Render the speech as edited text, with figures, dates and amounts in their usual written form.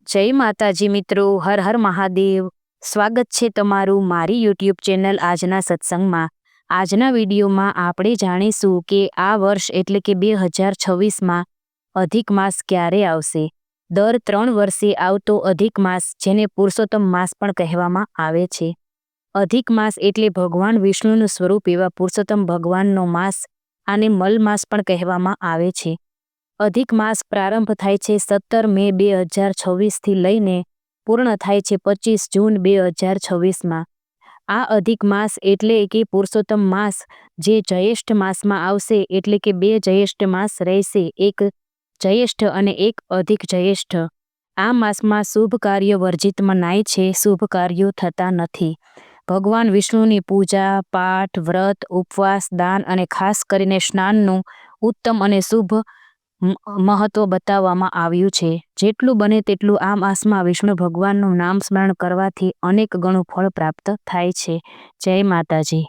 જય માતાજી મિત્રો, હર હર મહાદેવ। સ્વાગત છે તમારું મારી યુટ્યુબ ચેનલ આજના સત્સંગમાં। આજના વિડીયોમાં આપણે જાણીશું કે આ વર્ષ એટલે કે 2026માં અધિક માસ ક્યારે આવશે। દર 3 વર્ષે આવતો અધિક માસ, જેને પુરુષોત્તમ માસ પણ કહેવામાં આવે છે। અધિક માસ એટલે ભગવાન વિષ્ણુનું સ્વરૂપ એવા પુરુષોત્તમ ભગવાનનો માસ। આને મલ માસ પણ કહેવામાં આવે છે। અધિક માસ પ્રારંભ થાય છે 17 મે 2026થી લઈને પૂર્ણ થાય છે 25 જૂન 2026માં। આ અધિક માસ એટલે કે પુરુષોત્તમ માસ જે જ્યેષ્ઠ માસમાં આવશે, એટલે કે 2 જ્યેષ્ઠ માસ રહેશે, એક જ્યેષ્ઠ અને એક અધિક જ્યેષ્ઠ। આ માસમાં શુભ કાર્ય વર્જિત મનાય છે, શુભ કાર્યો થતા નથી। ભગવાન વિષ્ણુની પૂજા પાઠ, વ્રત, ઉપવાસ, દાન અને ખાસ કરીને સ્નાનનું ઉત્તમ અને શુભ મહત્વ બતાવવામાં આવ્યું છે। જેટલું બને તેટલું આ માસમાં વિષ્ણુ ભગવાનનું નામ સ્મરણ કરવાથી અનેક ગણું ફળ પ્રાપ્ત થાય છે। જય માતાજી।